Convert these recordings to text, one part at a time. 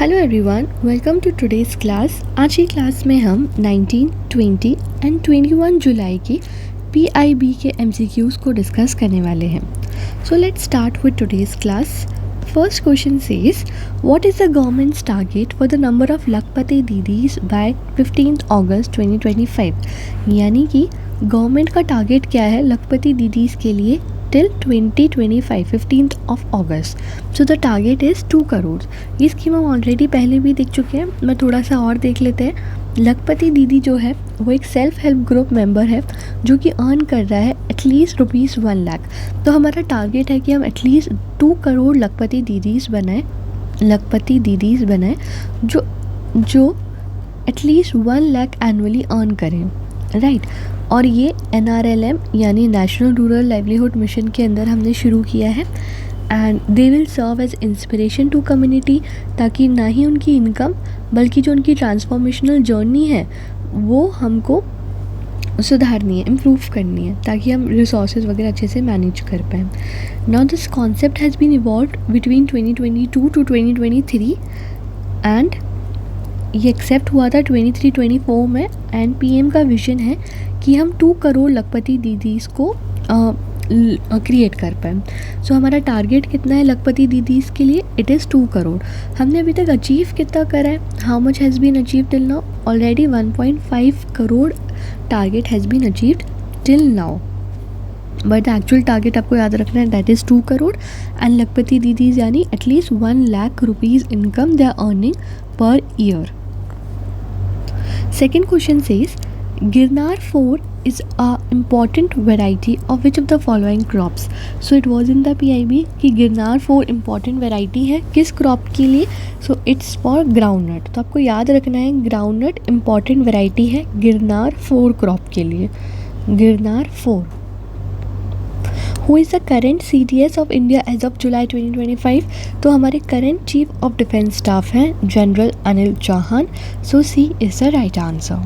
Hello everyone, welcome to today's class. आज की class में हम 19, 20 एंड 21 जुलाई की PIB के MCQs को डिस्कस करने वाले हैं। So let's start with today's class. First question says what is the governments target for the number of Lakhpati didis bye 15 अगस्त 2025। यानी कि गवर्नमेंट का टारगेट क्या है लखपति दीदीज के लिए till 2025 15th of August. So the target is 2 crore. ये स्कीम हम already पहले भी देख चुके हैं, मैं थोड़ा सा और देख लेते हैं। लखपति दीदी जो है वो एक सेल्फ हेल्प ग्रुप मेंबर है जो कि अर्न कर रहा है एटलीस्ट ₹1 लाख। तो हमारा टारगेट है कि हम एटलीस्ट 2 करोड़ लखपति दीदीज बनाए जो एटलीस्ट 1 लाख एनुअली अर्न करें, राइट। और ये NRLM यानी नेशनल रूरल लाइवलीहुड मिशन के अंदर हमने शुरू किया है and they will serve as inspiration to community, ताकि ना ही उनकी इनकम बल्कि जो उनकी ट्रांसफॉर्मेशनल जर्नी है वो हमको सुधारनी है, इम्प्रूव करनी है, ताकि हम रिसोर्सेज वगैरह अच्छे से मैनेज कर पाएँ। Now this concept has been evolved between 2022 to 2023 and ये एक्सेप्ट हुआ था 23-24 में एंड PM का विजन है कि हम 2 करोड़ लखपति दीदीज़ को क्रिएट कर पाएँ। सो हमारा टारगेट कितना है लखपति दीदीज़ के लिए? It is 2 crore. हमने अभी तक अचीव कितना करा है? How much has been achieve till now? Already 1.5 crore target has been achieved till now, but actual target आपको याद रखना है that is 2 crore and Lakhpati Didis यानी at least 1 lakh rupees income they are earning per year. Second question says Girnar 4 is a important variety of which of the following crops? So it was in the PIB कि Girnar 4 important variety है किस crop के लिए? So it's for groundnut। तो आपको याद रखना है groundnut important variety है गिरनार 4 क्रॉप के लिए। Girnar 4। Who is the current CDS of India as of July 2025? तो हमारे current Chief of Defence Staff हैं general Anil Chauhan. So C is the right answer.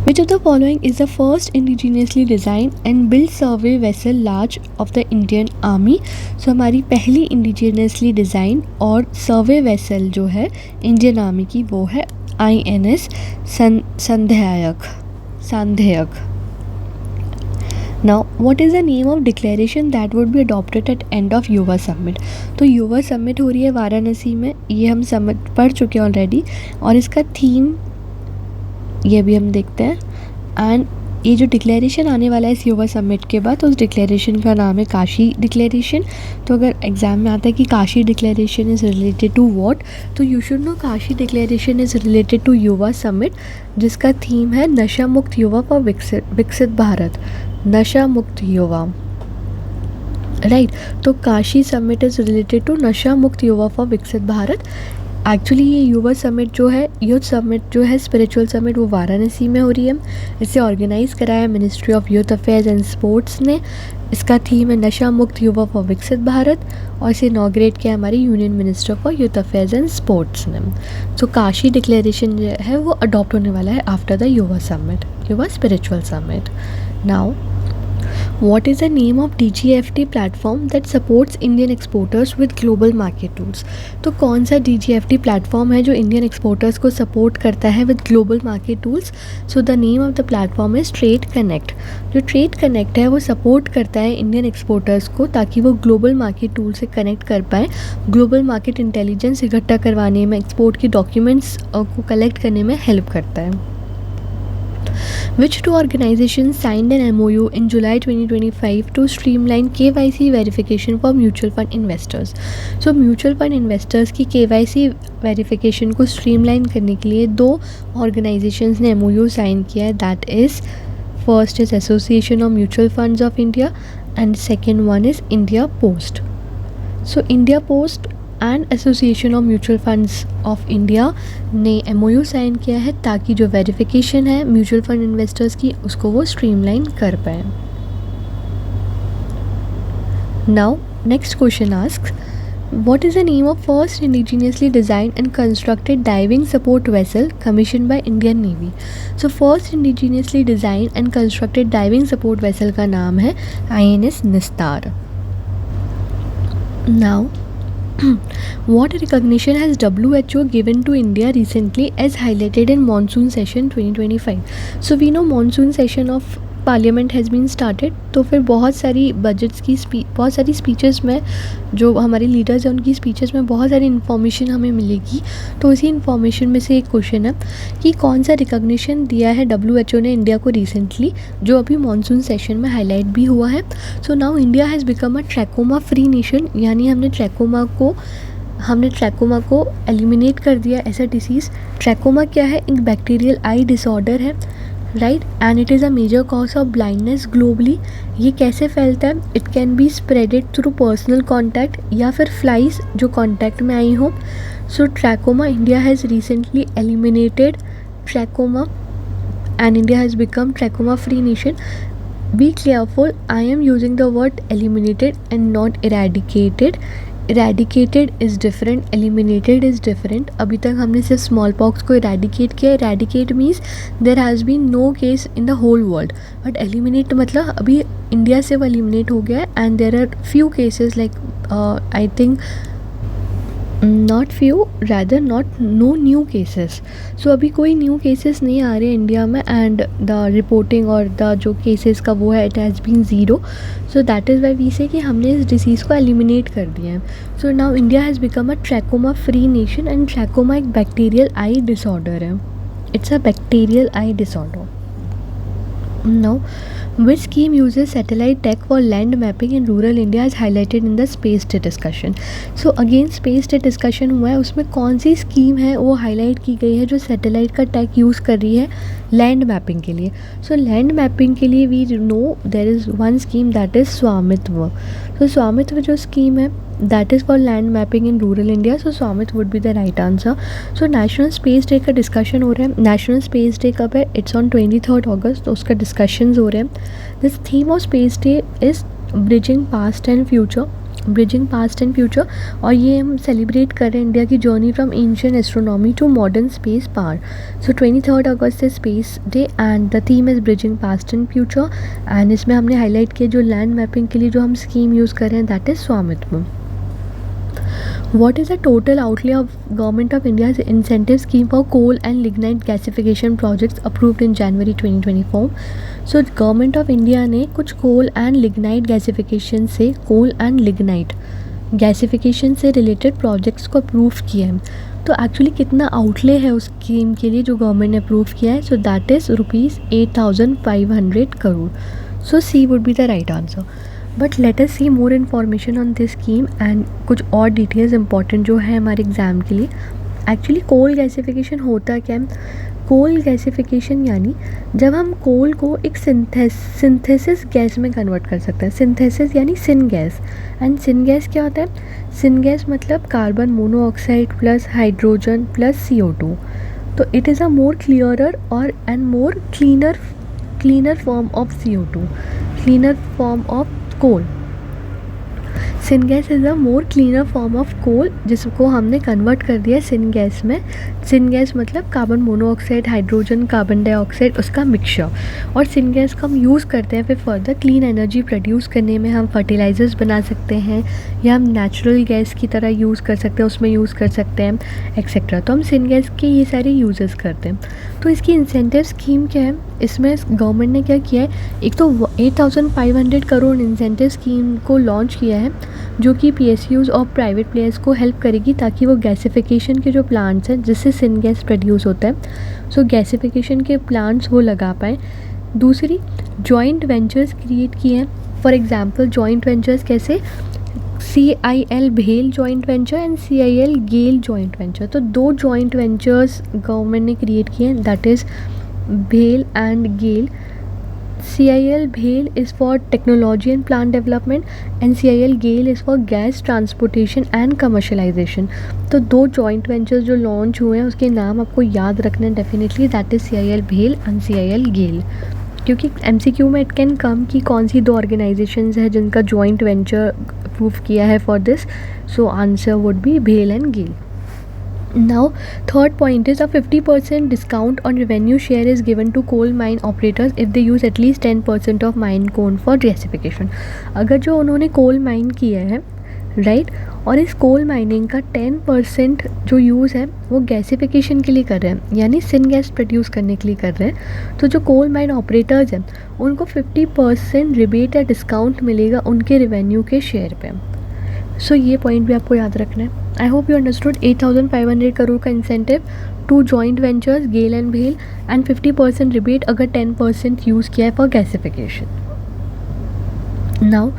Which of the following is the first indigenously designed and built survey vessel large of the Indian Army? So हमारी पहली indigenously designed और survey vessel जो है Indian Army की वो है INS सांध्यक। Now, what is the name of declaration that would be adopted at end of युवा summit? तो युवा समिट हो रही है वाराणसी में, ये हम समझ पढ़ चुके हैं ऑलरेडी, और इसका थीम ये भी हम देखते हैं। एंड ये जो डिक्लेरेशन आने वाला है इस युवा समिट के बाद, उस डिक्लेरेशन का नाम है काशी डिक्लेरेशन। तो अगर एग्जाम में आता है कि Kashi declaration is related to what, तो you should know Kashi declaration is related to Yuva summit जिसका थीम है नशा मुक्त युवा फॉर विकसित भारत। नशा मुक्त युवा, राइट। तो Kashi summit is related to Nasha Mukt युवा फॉर विकसित भारत। एक्चुअली ये युवा समिट जो है, यूथ समिट जो है, स्पिरिचुअल समिट, वो वाराणसी में हो रही है। इसे ऑर्गेनाइज़ कराया है ministry of youth affairs and sports ने। इसका थीम है नशा मुक्त युवा फॉर विकसित भारत और इसे इनॉग्रेट किया हमारे union minister for youth affairs and sports ने। सो काशी डिक्लेरेशन जो है वो अडॉप्ट होने वाला है आफ्टर द युवा समिट, युवा spiritual summit. Now What is the name of DGFT platform that supports Indian exporters with global market tools? तो कौन सा DGFT प्लेटफॉर्म है जो इंडियन एक्सपोर्टर्स को सपोर्ट करता है with global market tools? So the name of the platform is trade connect. जो trade connect है वो सपोर्ट करता है इंडियन एक्सपोर्टर्स को ताकि वो ग्लोबल मार्केट टूल से कनेक्ट कर पाएँ, ग्लोबल मार्केट इंटेलिजेंस इकट्ठा करवाने में, एक्सपोर्ट की डॉक्यूमेंट्स को कलेक्ट करने में हेल्प करता है। Which two organizations signed an MOU in July 2025 to streamline KYC verification for mutual fund investors? So mutual fund investors की KYC verification को streamline करने के लिए 2 organizations ने MOU sign किया है। That is first is Association of Mutual Funds of India and second one is India Post. So India Post and association of mutual funds of India ने MOU sign किया है ताकि जो verification है mutual fund investors की उसको वो streamline कर पाए। Now next question asks what is the name of first indigenously designed and constructed diving support vessel commission by Indian navy? So first indigenously designed and constructed diving support vessel का नाम है INS निस्तार। Now What recognition has WHO given to India recently as highlighted in monsoon session 2025? So we know monsoon session of Parliament has been started, तो फिर बहुत सारी budgets की बहुत सारी स्पीचेस में जो हमारे लीडर्स हैं उनकी स्पीचेस में बहुत सारी इन्फॉर्मेशन हमें मिलेगी। तो इसी इन्फॉर्मेशन में से एक क्वेश्चन है कि कौन सा रिकॉग्निशन दिया है WHO ने इंडिया को रिसेंटली, जो अभी मानसून सेशन में हाईलाइट भी हुआ है। So now India has become a trachoma free nation, यानी हमने ट्रैकोमा को एलिमिनेट कर दिया ऐसा डिसीज़। ट्रैकोमा क्या है? एक बैक्टीरियल आई डिसऑर्डर है, right, and it is a major cause of blindness globally. ये कैसे फैलता है? It can be spreaded through personal contact या फिर फ्लाइज जो कॉन्टैक्ट में आई हो। So trachoma, India has recently eliminated trachoma and India has become trachoma free nation. Be careful, I am using the word eliminated and not eradicated. Eradicated is different, eliminated is different. अभी तक हमने सिर्फ small pox को eradicate किया। eradicate means there has been no case in the whole world, but eliminate मतलब अभी India से वो eliminate हो गया है and there are few cases like I think not few, rather not no new cases. So अभी कोई new cases नहीं आ रहे इंडिया में एंड द रिपोर्टिंग और द जो केसेस का वो है it has been zero. So that is why we say कि हमने इस डिसीज़ को एलिमिनेट कर दिया है। So now India has become a trachoma free nation and trachoma एक बैक्टीरियल आई डिसऑर्डर है। It's a bacterial eye disorder. Now, which scheme uses satellite tech for land mapping in rural India is highlighted in the space day discussion. So again space day discussion हुआ है, उसमें कौन सी scheme है वो highlight की गई है जो सैटेलाइट का टेक यूज़ कर रही है लैंड मैपिंग के लिए। सो लैंड मैपिंग के लिए we know there is one scheme that is Swamitva. तो स्वामित्व जो स्कीम है that is for land mapping in rural India. So स्वामित्व would be the right answer. So national space day का डिस्कशन हो रहा है। national space day कब है? It's on 23rd August, तो उसका डिस्कशंस हो रहे हैं। This theme of space day is bridging past and future. Bridging past and future, और ये हम सेलिब्रेट कर रहे हैं इंडिया की journey from ancient astronomy to modern space power. So 23rd अगस्त है space day and the theme is bridging past and future. And इसमें हमने हाईलाइट किया जो लैंड मैपिंग के लिए जो हम स्कीम यूज़ कर रहे हैं दैट इज़ स्वामित्व। What is the total outlay of Government of India's incentive scheme for coal and lignite gasification projects approved in January 2024? So Government of India ने कुछ coal and lignite gasification से related projects को approve किया है। तो actually कितना outlay है उस स्कीम के लिए जो गवर्नमेंट ने अप्रूव किया है? So that is ₹8,500 crore. So C would be the right answer. But let us see more information on this scheme and कुछ और डिटेल्स इंपॉर्टेंट जो है हमारे एग्ज़ाम के लिए। एक्चुअली कोल गैसिफिकेशन होता क्या है? कोल गैसिफिकेशन यानी जब हम कोल को एक सिंथेसिस गैस में कन्वर्ट कर सकते हैं। सिंथेसिस यानी syngas. And syngas क्या होता है? सिन गैस मतलब carbon monoxide plus hydrogen plus CO2। तो it is a more clearer और and more cleaner form of CO2, cleaner form of coal. Syngas is a more cleaner form of coal जिसको हमने convert कर दिया syngas में। Syngas मतलब carbon monoxide, hydrogen, carbon dioxide, उसका mixture. और syn gas का हम यूज़ करते हैं फिर फर्दर क्लीन एनर्जी प्रोड्यूस करने में। हम फर्टिलाइज़र्स बना सकते हैं या हम नेचुरल गैस की तरह यूज़ कर सकते हैं, उसमें यूज़ कर सकते हैं एक्सेट्रा। तो हम सिन गैस के ये सारे यूजेस करते हैं। तो इसकी इंसेंटिव स्कीम क्या है? इसमें गवर्नमेंट ने क्या किया है? एक तो 8,500 करोड़ इंसेंटिव स्कीम को लॉन्च किया है जो कि PSUs और प्राइवेट प्लेयर्स को हेल्प करेगी ताकि वो गैसिफिकेशन के जो प्लांट्स हैं जिससे सिन गैस प्रोड्यूस होता है, सो गैसिफिकेशन के प्लांट्स वो लगा पाएँ। दूसरी, जॉइंट वेंचर्स क्रिएट किए हैं। फॉर एग्जांपल जॉइंट वेंचर्स कैसे? CIL भेल joint venture and CIL GAIL joint venture. तो दो जॉइंट वेंचर्स गवर्नमेंट ने क्रिएट किए हैं दैट इज़ भेल एंड गेल। CIL भेल is for technology and plant development and CIL GAIL is for gas transportation and commercialisation. तो दो जॉइंट वेंचर्स जो लॉन्च हुए हैं उसके नाम आपको याद रखना है डेफिनेटली, दैट इज़ CIL भेल एंड CIL गेल। क्योंकि MCQ में इट कैन कम कि कौन सी दो ऑर्गेनाइजेशंस है जिनका जॉइंट वेंचर अप्रूव किया है for this. So answer would be भेल and GAIL. Now, third point is a 50% discount on revenue share is given to coal mine operators if they use at least 10% of mine cone for gasification. अगर जो उन्होंने coal mine किया है right और इस coal mining का 10% जो use है वो गैसिफिकेशन के लिए कर रहे हैं, यानी सिन गैस प्रोड्यूस करने के लिए कर रहे हैं। तो जो कोल माइन ऑपरेटर्स हैं उनको 50% रिबेट या डिस्काउंट मिलेगा उनके रेवेन्यू के शेयर पे। सो ये पॉइंट भी आपको याद रखना है। I hope you understood. 8,500 crore का incentive to joint ventures GAIL and भेल एंड 50% रिबेट अगर 10% यूज़ किया है for gasification. Now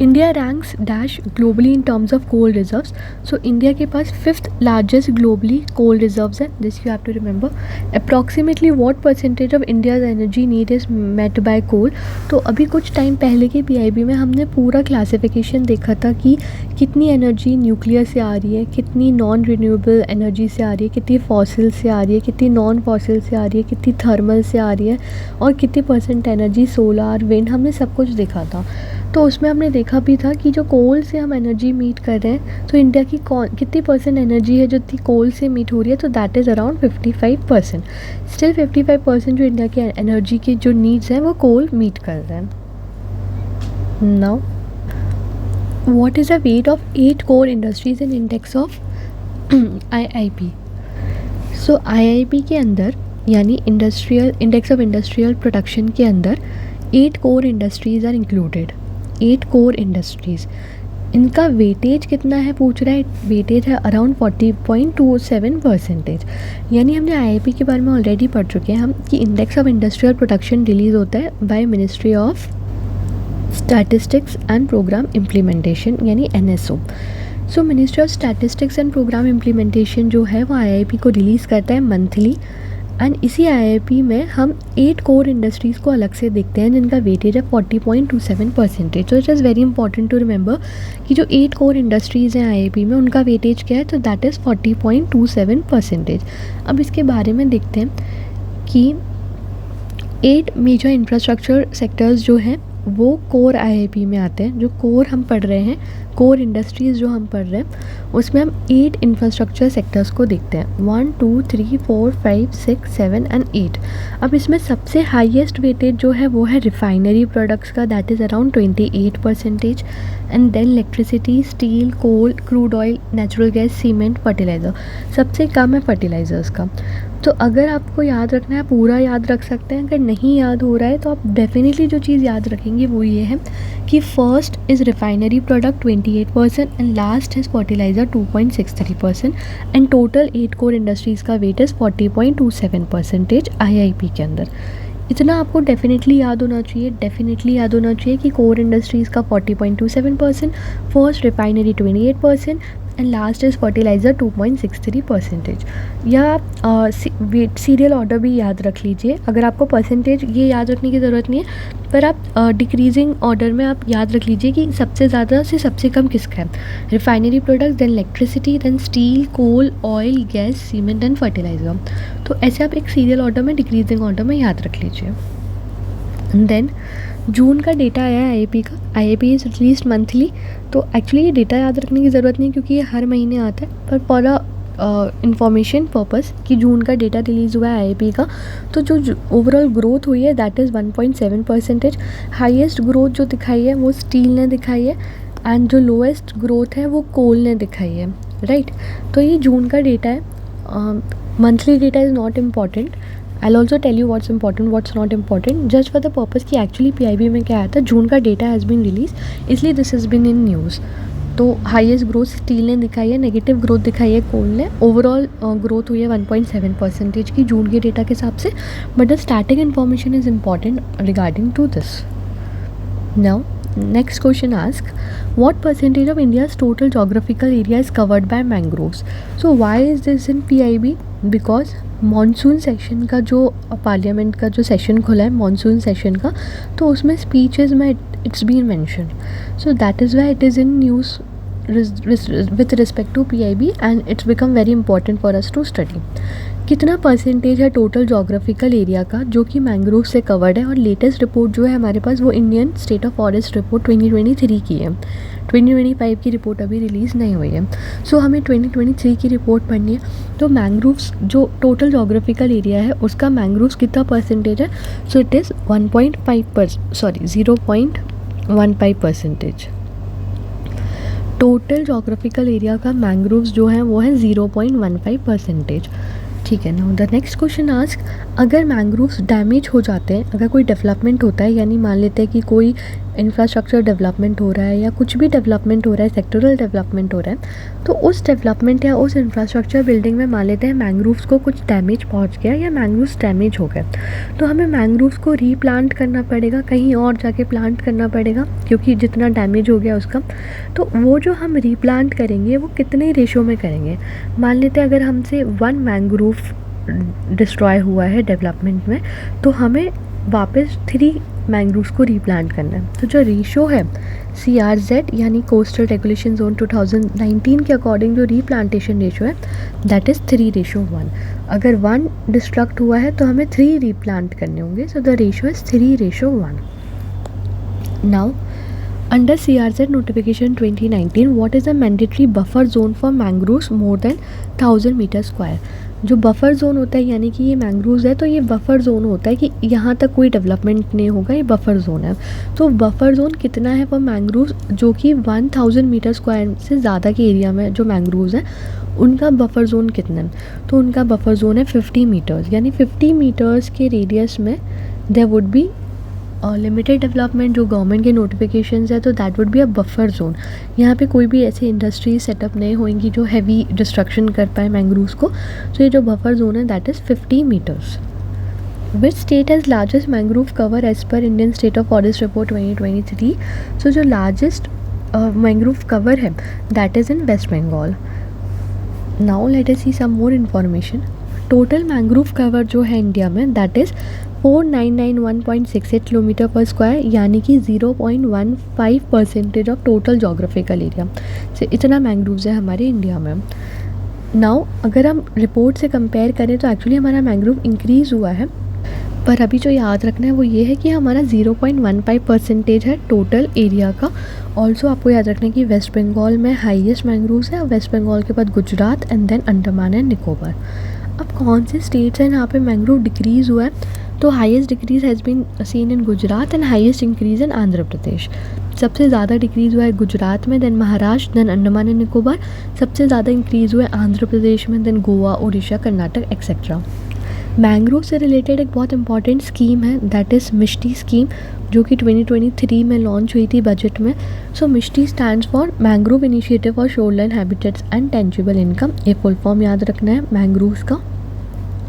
India ranks dash globally in terms of coal reserves. So India के पास 5th largest globally coal reserves है, this you have to remember. Approximately what percentage of India's energy need is met by coal. तो अभी कुछ time पहले के PIB में हमने पूरा क्लासिफिकेशन देखा था कि कितनी एनर्जी न्यूक्लियर से आ रही है, कितनी नॉन रिन्यूएबल एनर्जी से आ रही है, कितनी फॉसिल से आ रही है, कितनी नॉन फॉसिल से आ रही है, कितनी थर्मल से आ रही है, और कितनी परसेंट एनर्जी सोलार विंड, हमने सब कुछ देखा था। तो उसमें हमने देखा भी था कि जो कोल से हम एनर्जी मीट कर रहे हैं, तो इंडिया की कितनी परसेंट एनर्जी है जो कोल से मीट हो रही है, तो दैट इज़ अराउंड 55%। स्टिल 55% जो इंडिया की एनर्जी की जो नीड्स हैं वो कोल मीट कर रहे हैं। Now what is the weight of 8 core industries in index of IIP। So IIP के अंदर यानी industrial index of industrial production के अंदर 8 core industries are included. 8 core industries, इनका वेटेज कितना है पूछ रहा है। वेटेज है अराउंड 40.27%। यानी हमने IIP के बारे में ऑलरेडी पढ़ चुके हैं हम कि index of industrial production release होता है by ministry of statistics and programme implementation यानी NSO। So ministry of statistics and programme implementation जो है वो IIP को रिलीज़ करता है मंथली। एंड इसी IIP में हम 8 कोर इंडस्ट्रीज़ को अलग से देखते हैं जिनका वेटेज है 40.27%। तो it is very important to remember कि जो 8 कोर इंडस्ट्रीज़ हैं IIP में उनका वेटेज क्या है, तो दैट इज़ 40.27%। अब इसके बारे में देखते हैं कि 8 मेजर इंफ्रास्ट्रक्चर सेक्टर्स जो हैं वो कोर IIP में आते हैं। जो कोर हम पढ़ रहे हैं, कोर इंडस्ट्रीज़ जो हम पढ़ रहे हैं उसमें हम 8 इंफ्रास्ट्रक्चर सेक्टर्स को देखते हैं, 1 2 3 4 5 6 7 एंड 8। अब इसमें सबसे हाईएस्ट वेटेज जो है वो है रिफाइनरी प्रोडक्ट्स का, that is around 28%। And then electricity, steel, coal, crude oil, natural gas, cement, fertiliser. सबसे कम है फर्टिलाइज़र्स का। तो अगर आपको याद रखना है पूरा याद रख सकते हैं, अगर नहीं याद हो रहा है तो आप डेफिनेटली जो चीज़ याद रखेंगे वो ये है कि first is refinery product 28% and last is fertiliser 2.63%। And total 8 core industries का वेट इज़ 40.27% IIP के अंदर। इतना आपको डेफिनेटली याद होना चाहिए, डेफिनेटली याद होना चाहिए कि कोर इंडस्ट्रीज़ का 40.27%, first refinery 28% and last is fertiliser 2.63%। या आप सीरियल ऑर्डर भी याद रख लीजिए। अगर आपको परसेंटेज ये याद रखने की ज़रूरत नहीं है, पर आप डिक्रीजिंग ऑर्डर में आप याद रख लीजिए कि सबसे ज़्यादा से सबसे कम किसका है। Refinery products, then electricity, then steel, coal, oil, gas, cement and fertiliser. तो ऐसे आप एक सीरियल ऑर्डर में, डिक्रीजिंग ऑर्डर में याद रख लीजिए। देन जून का डेटा आया है IIP का। IIP is released monthly. तो एक्चुअली ये डेटा याद रखने की ज़रूरत नहीं क्योंकि ये हर महीने आता है, पर फॉर इंफॉर्मेशन पर्पस कि जून का डेटा रिलीज़ हुआ है IIP का, तो जो ओवरऑल ग्रोथ हुई है दैट इज़ 1.7%। हाईएस्ट ग्रोथ जो दिखाई है वो स्टील ने दिखाई है एंड जो लोएस्ट ग्रोथ है वो कोल ने दिखाई है, राइट। तो ये जून का डेटा है। Monthly data is not important. I'll also tell you what's important, what's not important, just for the purpose कि एक्चुअली PIB में क्या आया था। जून का डेटा हैज़ बीन रिलीज, इसलिए this has been in news. तो हाईएस्ट ग्रोथ स्टील ने दिखाई है, नेगेटिव ग्रोथ दिखाई है कोल ने। ओवरऑल ग्रोथ हुई है 1.7% की जून के डेटा के हिसाब से, but the static information is important regarding to this. Now next question asks what percentage of India's total geographical area is covered by mangroves। so why is this in PIB? because monsoon session का जो parliament का जो session खुला है monsoon session का, तो उसमें speeches में it's been mentioned, so that is why it is in news with respect to PIB and it's become very important for us to study। कितना परसेंटेज है टोटल जोग्राफिकल एरिया का जो कि mangrove से कवर्ड है। और latest report जो है हमारे पास वो Indian state of forest report 2023 की है। 2025 की रिपोर्ट अभी रिलीज़ नहीं हुई है। सो हमें 2023 की रिपोर्ट पढ़नी है। तो मैंग्रोव्स जो टोटल जोग्राफिकल एरिया है उसका मैंग्रोव्स कितना परसेंटेज है, सो it is 0.15%। Total geographical area का मैंग्रोव्स जो है वो है 0.15%। ठीक है। Now the next question ask, अगर मैंग्रोव्स डैमेज हो जाते हैं, अगर कोई डेवलपमेंट होता है, यानी मान लेते हैं कि कोई इंफ्रास्ट्रक्चर डेवलपमेंट हो रहा है या कुछ भी डेवलपमेंट हो रहा है, सेक्टोरल डेवलपमेंट हो रहा है, तो उस डेवलपमेंट या उस इंफ्रास्ट्रक्चर बिल्डिंग में मान लेते हैं मैंग्रोव्स को कुछ डैमेज पहुंच गया या मैंग्रोव्स डैमेज हो गए, तो हमें मैंग्रोव्स को रीप्लांट करना पड़ेगा, कहीं और जाके प्लांट करना पड़ेगा, क्योंकि जितना डैमेज हो गया उसका। तो वो जो हम रीप्लांट करेंगे वो कितने रेशो में करेंगे? मान लेते हैं अगर हमसे 1 मैंग्रोव डिस्ट्रॉय हुआ है डेवलपमेंट में, तो हमें वापस 3 मैंग्रोव्स को रीप्लांट करना है। तो जो रेशो है CRZ यानी कोस्टल रेगुलेशन जोन 2019 के अकॉर्डिंग जो रीप्लांटेशन रेशो है दैट इज़ 3:1। अगर 1 डिस्ट्रक्ट हुआ है तो हमें 3 रीप्लांट करने होंगे। So the ratio is 3:1। Now under CRZ notification 2019, what is a mandatory buffer zone for mangroves more than 1000 metre square? जो बफर जोन होता है, यानी कि ये मैंग्रोव्स है तो ये बफर जोन होता है कि यहाँ तक कोई डेवलपमेंट नहीं होगा, ये बफर जोन है। तो बफर जोन कितना है फॉर मैंग्रोव्स? जो कि 1000 मीटर स्क्वायर से ज़्यादा के एरिया में जो मैंग्रोव्स हैं उनका बफर जोन कितना है? तो उनका बफर जोन है 50 मीटर्स, यानी 50 मीटर्स के रेडियस में there would be limited development जो गवर्नमेंट के नोटिफिकेशंस है, तो that would be a buffer zone. यहाँ पे कोई भी ऐसी इंडस्ट्री सेटअप नहीं होंगी जो हैवी डिस्ट्रक्शन कर पाए मैंग्रोव्स को। तो ये जो बफर जोन है that is 50 metres. Which state has largest mangrove cover as per Indian state of forest report 2023? So जो लार्जेस्ट मैंग्रोव कवर है that is in West Bengal. Now let us see some more information. Total mangrove cover जो है India में that is 4991.68 kilometre per square, यानी कि 0.15% of total geographical area से इतना mangroves है हमारे इंडिया में। नाउ अगर हम रिपोर्ट से कंपेयर करें तो एक्चुअली हमारा मैंग्रोव इंक्रीज़ हुआ है, पर अभी जो याद रखना है वो ये है कि हमारा 0.15% है टोटल एरिया का। ऑल्सो आपको याद रखना है कि वेस्ट बंगाल में हाईएस्ट मैंग्रोव्स है, वेस्ट बंगाल के बाद Gujarat and then Andaman and Nicobar. अब कौन से स्टेट्स हैं जहाँ पे मैंग्रोव डिक्रीज़ हुआ है? तो highest decrease has been seen in Gujarat and highest increase in Andhra Pradesh. सबसे ज़्यादा डिक्रीज़ हुआ है गुजरात में, then Maharashtra, then Andaman and Nicobar. सबसे ज़्यादा इंक्रीज़ हुआ है आंध्र प्रदेश में, then Goa, Orissa, Karnataka etcetera. Mangrove से रिलेटेड एक बहुत इंपॉर्टेंट स्कीम है दैट इज़ मिष्टी स्कीम, जो कि 2023 में लॉन्च हुई थी बजट में। So MISHTI stands for mangrove initiative for shoreline habitats and tangible income. ये फुल फॉर्म याद रखना है मैंग्रोव्स का।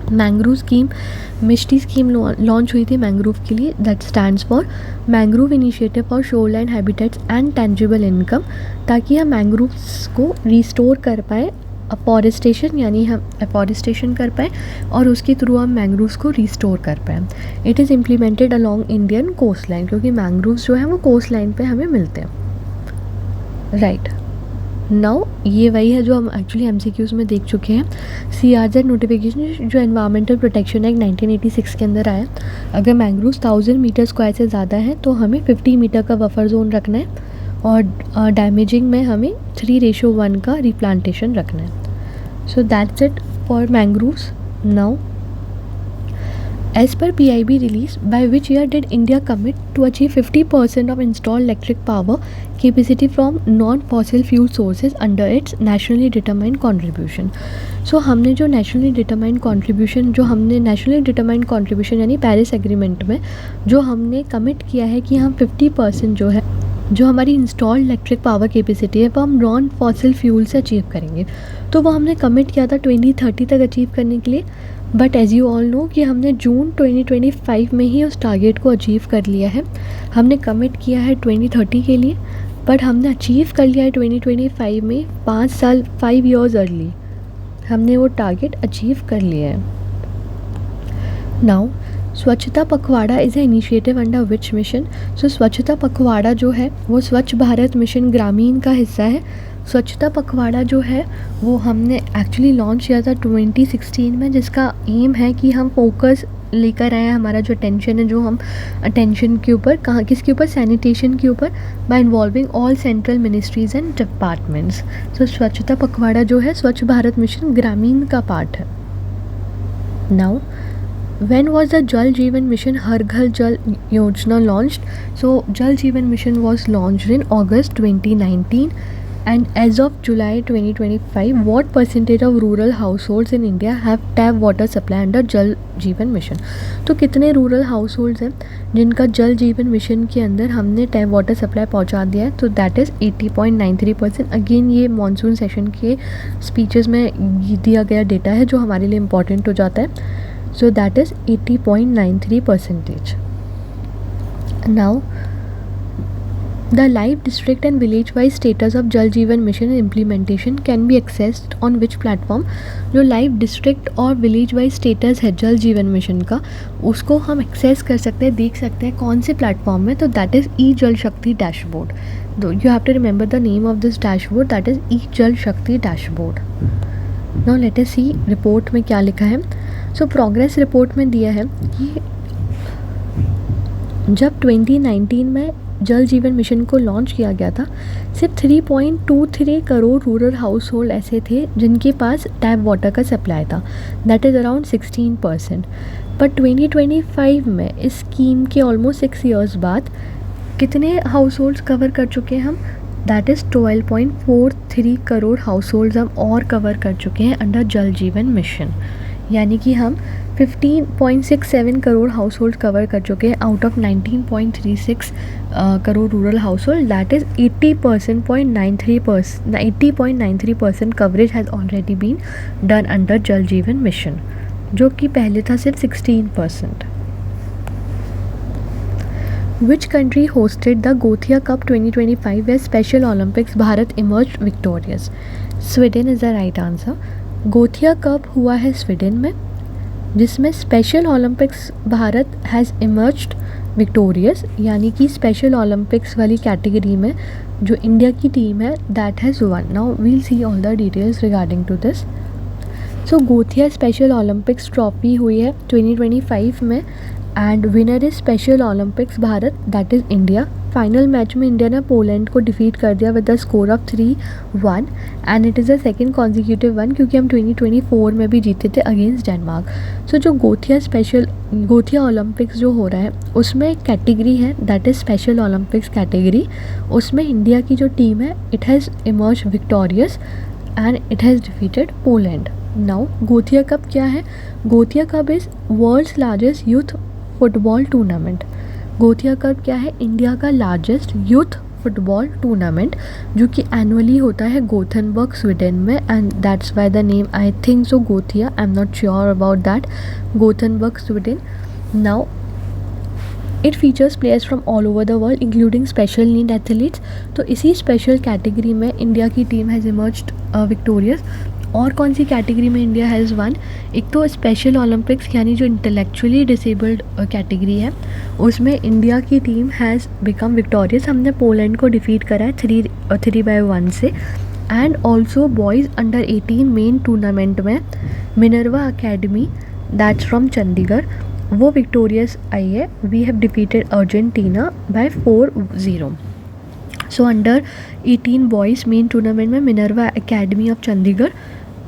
मैंग्रोव स्कीम, मिष्टी स्कीम लॉन्च हुई थी मैंग्रोव के लिए, that stands for mangrove initiative for shoreline habitats and tangible income, ताकि हम मैंग्रोव्स को रिस्टोर कर पाए, अफॉरेस्टेशन यानी हम अफॉरेस्टेशन कर पाए और उसके थ्रू हम मैंग्रोव्स को रिस्टोर कर पाए। It is implemented along Indian coast line, क्योंकि मैंग्रोव्स जो हैं वो कोस्ट लाइन पे हमें मिलते हैं, राइट। नाउ ये वही है जो हम एक्चुअली MCQs में देख चुके हैं। CRZ नोटिफिकेशन जो एनवायरमेंटल प्रोटेक्शन एक्ट 1986 के अंदर आया, अगर मैंग्रोव्स 1000 मीटर स्क्वायर से ज़्यादा है तो हमें 50 मीटर का बफर जोन रखना है और डैमेजिंग में हमें 3:1 का रिप्लांटेशन रखना है। So that's it for mangroves. Now as per PIB release, by which year did India commit to achieve 50% of installed electric power capacity from non-fossil fuel sources under its nationally determined contribution? So हमने जो nationally determined contribution यानी Paris agreement में जो हमने commit किया है कि हम 50% जो है जो हमारी इंस्टॉल्ड इलेक्ट्रिक पावर कैपेसिटी है वो हम नॉन फॉसिल फ्यूल से अचीव करेंगे। तो वो हमने कमिट किया था 2030 तक अचीव करने के लिए, but as you all know कि हमने जून 2025 में ही उस टारगेट को अचीव कर लिया है। हमने कमिट किया है 2030 के लिए, बट हमने अचीव कर लिया है 2025 में, 5 ईयर्स अर्ली हमने वो टारगेट अचीव कर लिया है। Now Swachhata Pakhwada is a initiative under which mission? So Swachhata Pakhwada जो है वो स्वच्छ भारत मिशन ग्रामीण का हिस्सा है। स्वच्छता पखवाड़ा जो है वो हमने एक्चुअली लॉन्च किया था 2016 में, जिसका एम है कि हम फोकस लेकर आए हैं, हमारा जो अटेंशन है जो हम अटेंशन के ऊपर किसके ऊपर, सैनिटेशन के ऊपर, by involving all central ministries and departments. So Swachhata Pakhwada जो है स्वच्छ भारत मिशन ग्रामीण का पार्ट है। Now when was the Jal Jeevan Mission Har Ghar Jal Yojana launched? So Jal Jeevan Mission was launched in August 2019 And as of July 2025, what percentage of rural households in India have tap water supply under जल Jeevan mission? तो कितने rural households हैं जिनका जल Jeevan mission के अंदर हमने tap water supply पहुंचा दिया है? तो दैट इज़ 80.93%। अगेन ये मॉनसून सेशन के स्पीचेस में दिया गया डेटा है जो हमारे लिए इम्पॉर्टेंट हो जाता है। So that is 80.93%। Now The live district and village wise status of Jal Jeevan Mission implementation can be accessed on which platform? जो live district और village wise status है जल जीवन मिशन का, उसको हम एक्सेस कर सकते हैं, देख सकते हैं कौन से प्लेटफॉर्म में? तो that is e Jal Shakti dashboard. You have to remember the name of this dashboard, that is e Jal Shakti dashboard. Now let us see report में क्या लिखा है। सो प्रोग्रेस रिपोर्ट में दिया है कि जब 2019 में जल जीवन मिशन को लॉन्च किया गया था, सिर्फ 3.23 करोड़ रूरल हाउस होल्ड ऐसे थे जिनके पास टैप वाटर का सप्लाई था, दैट इज़ अराउंड 16%। पर 2025 में इस स्कीम के ऑलमोस्ट 6 ईयर्स बाद कितने हाउस होल्ड्स कवर कर चुके हैं हम? That is 12.43 crore house holds हम और कवर कर चुके हैं अंडर जल जीवन मिशन। यानी कि हम 15.67 करोड़ हाउस होल्ड कवर कर चुके हैं out of 19.36 crore rural house hold. That is 80.93% coverage has already been done under Jal Jeevan mission, जो कि पहले था सिर्फ 16%। Which country hosted the Gothia Cup 2025 where Special Olympics Bharat emerged victorious? Sweden is the right answer. Gothia Cup हुआ है Sweden में, जिसमें Special Olympics Bharat has emerged victorious, यानी कि स्पेशल ओलंपिक्स वाली कैटेगरी में जो इंडिया की टीम है that has won. Now we'll see all the details regarding to this. So Gothia Special Olympics trophy हुई है 2025 में and winner is Special Olympics Bharat, that is India. Final match में India ने Poland को defeat कर दिया with the score of 3-1 and it is the second consecutive one, क्योंकि हम 2024 में भी जीते थे अगेंस्ट डेनमार्क। सो जो गोथिया ओलंपिक्स जो हो रहा है उसमें एक कैटेगरी है that is Special Olympics category. उसमें इंडिया की जो टीम है it has emerge victorious and it has defeated Poland. Now Gothia Cup क्या है? Gothia Cup is world's largest youth football tournament. Gothia Cup क्या है? इंडिया का लार्जेस्ट यूथ फुटबॉल टूर्नामेंट जो कि एनुअली होता है गोथनबर्ग स्वीडन में, and that's why the name I think so Gothia, I am not sure about that. Gothenburg Sweden. Now it features players from all over the world including special need athletes. तो इसी special category में India की team has emerged victorious. और कौन सी category में India has won? एक तो स्पेशल ओलंपिक्स यानी जो इंटेलेक्चुअली डिसेबल्ड कैटेगरी है उसमें इंडिया की टीम हैज़ बिकम विक्टोरियस। हमने पोलैंड को डिफीट करा है 3-1 से। And also boys under 18 men tournament में Minerva Academy that's from Chandigarh वो विक्टोरियस आई है। We have defeated Argentina by 4-0। So under 18 boys men tournament में Minerva Academy of Chandigarh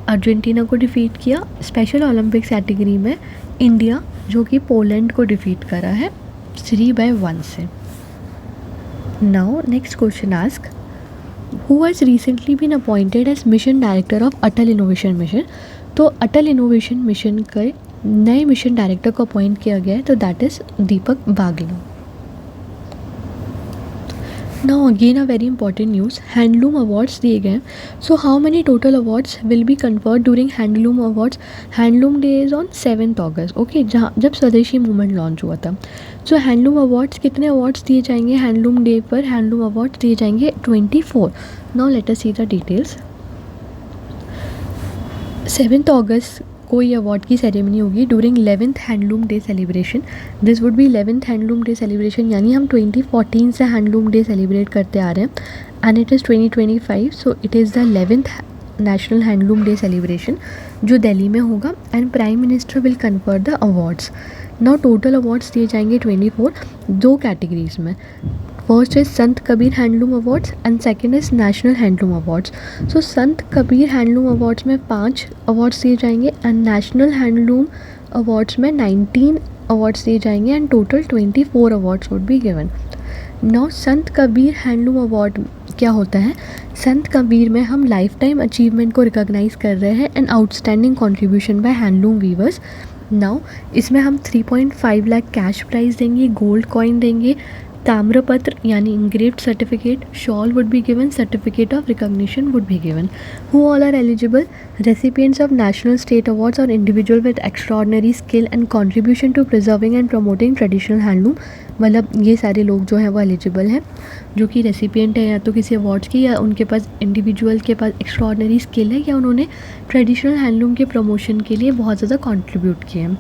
Argentina को डिफीट किया। स्पेशल ओलंपिक्स कैटेगरी में इंडिया जो कि पोलैंड को डिफीट करा है 3-1 से। Now next question ask who has recently been appointed as mission director of Atal innovation mission? तो अटल इनोवेशन मिशन के नए मिशन डायरेक्टर को अपॉइंट किया गया है, तो that is Deepak Baglu. Now again a very important news, handloom awards दिए गए हैं। So how many total awards will be conferred during handloom awards? Handloom day is on 7 August, okay, जहाँ जब स्वदेशी मूवमेंट लॉन्च हुआ था। सो हैंडलूम अवार्ड्स कितने awards दिए जाएंगे हैंडलूम डे पर? हैंडलूम अवार्ड्स दिए जाएंगे 24। Now let us see the details. 7 अगस्त को ये अवार्ड की सेरेमनी होगी during 11th handloom day celebration. This would be 11th handloom day celebration, यानी हम 2014 से हैंडलूम डे सेलिब्रेट करते आ रहे हैं and it is 2025। So it is the 11th national handloom day celebration जो दिल्ली में होगा and prime minister will confer the awards. Now total awards दिए जाएंगे 24, दो कैटेगरीज में। First is Sant Kabir handloom awards and second is national handloom awards. So Sant Kabir handloom awards में 5 awards दिए जाएंगे एंड नेशनल हैंडलूम अवार्ड्स में 19 अवार्ड्स दिए जाएंगे and total 24 awards would be given. Now Sant Kabir handloom award क्या होता है, संत कबीर में हम लाइफ टाइम अचीवमेंट को रिकॉग्नाइज कर रहे हैं and outstanding contribution by handloom weavers. Now इसमें हम 3.5 लाख कैश प्राइज देंगे, गोल्ड कॉइन देंगे, ताम्रपत्र यानी engraved certificate, shawl would be given, certificate of recognition would be given. Who all are eligible? Recipients of national, state awards or individual with extraordinary skill and contribution to preserving and promoting traditional handloom. मतलब ये सारे लोग जो हैं वो eligible हैं, जो कि रेसिपिएंट है या तो किसी अवार्ड्स की, या उनके पास इंडिविजुअल के पास एक्स्ट्रॉर्डनरी स्किल है, या उन्होंने ट्रेडिशनल हैंडलूम के प्रमोशन के लिए बहुत ज़्यादा कंट्रीब्यूट किए हैं।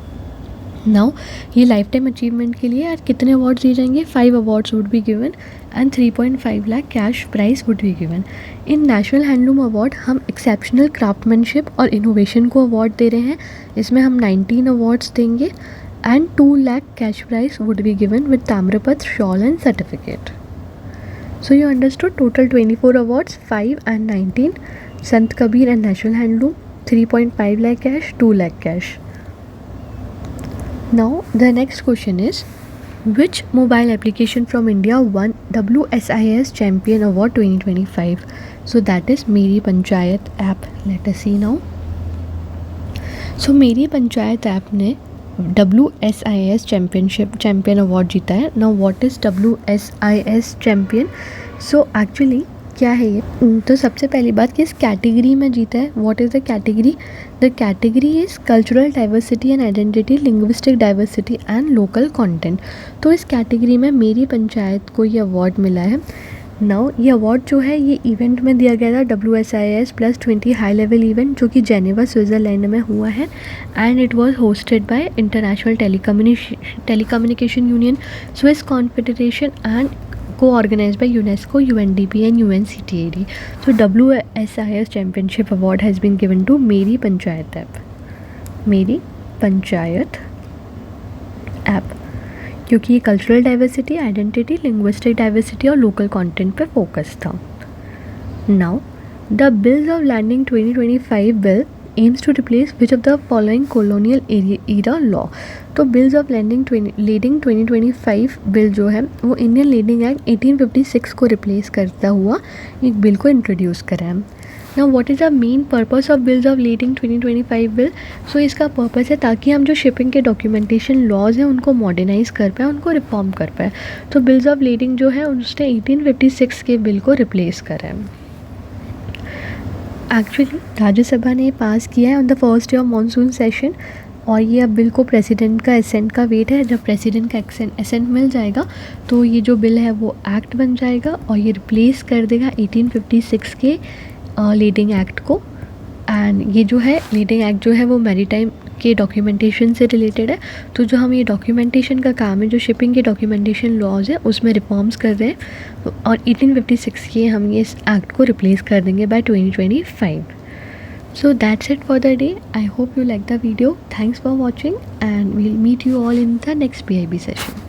नाउ ये लाइफ टाइम अचीवमेंट के लिए यार कितने अवार्ड्स दिए जाएंगे? 5 awards would be given and 3.5 lakh cash prize would be given. In national handloom award हम एक्सेप्शनल क्राफ्टमैनशिप और इनोवेशन को अवार्ड दे रहे हैं, इसमें हम 19 अवार्ड्स देंगे and 2 lakh cash prize would be given with ताम्रपत्र, shawl and certificate. So you understood, total 24 awards, 5 and 19, Sant Kabir and National Handloom, 3.5 lakh cash, 2 lakh cash. Now the next question is, which mobile application from India won WSIS Champion Award 2025? So that is Meri Panchayat app. Let us see now. So Meri Panchayat app ने WSIS champion award जीता है। Now what is WSIS champion? So actually क्या है ये? तो सबसे पहली बात कि इस कैटेगरी में जीता है। What is the category? The category is cultural diversity and identity, linguistic diversity and local content. तो इस कैटेगरी में मेरी पंचायत को ये अवार्ड मिला है। नाउ ये अवार्ड जो है ये इवेंट में दिया गया था, WSIS+20 हाई लेवल इवेंट, जो कि जेनेवा स्विट्ज़रलैंड में हुआ है and it was hosted by international telecommunication union, Swiss confederation and co-organized by UNESCO, UNDP and UNCTAD. So WSIS Championship Award has been given to मेरी panchayat app, मेरी panchayat app, क्योंकि ये cultural diversity, identity, linguistic diversity और local content पे focus था। Now the bills of lading 2025 bill aims to replace which of the following colonial era law? तो bills of lading 2025 bill जो है वो इंडियन लीडिंग एक्ट 1856 को replace करता हुआ एक बिल को इंट्रोड्यूस करा है। Now what is the main purpose of bills of lading 2025 bill? So इसका पर्पस है ताकि हम जो शिपिंग के डॉक्यूमेंटेशन लॉज हैं उनको मॉडर्नाइज कर पाए, उनको रिफॉर्म कर पाए। तो बिल्स ऑफ लीडिंग जो है उसने 1856 के बिल को रिप्लेस करा है। एक्चुअली राज्यसभा ने पास किया है on the first day of monsoon session, और ये अब बिल को प्रेसिडेंट का एसेंट का वेट है। जब प्रेसिडेंट का एसेंट मिल जाएगा तो ये जो बिल है वो एक्ट बन जाएगा और ये रिप्लेस कर देगा 1856 के लीडिंग एक्ट को। एंड ये जो है लीडिंग एक्ट जो है वो मैरीटाइम के डॉक्यूमेंटेशन से रिलेटेड है। तो जो हम ये डॉक्यूमेंटेशन का काम है, जो शिपिंग के डॉक्यूमेंटेशन लॉज है उसमें रिफॉर्म्स कर रहे हैं, और 1856 के हम ये इस एक्ट को रिप्लेस कर देंगे bye 2025। So that's it for the day. I hope you like the video. Thanks for watching and we'll meet you all in the next PIB session.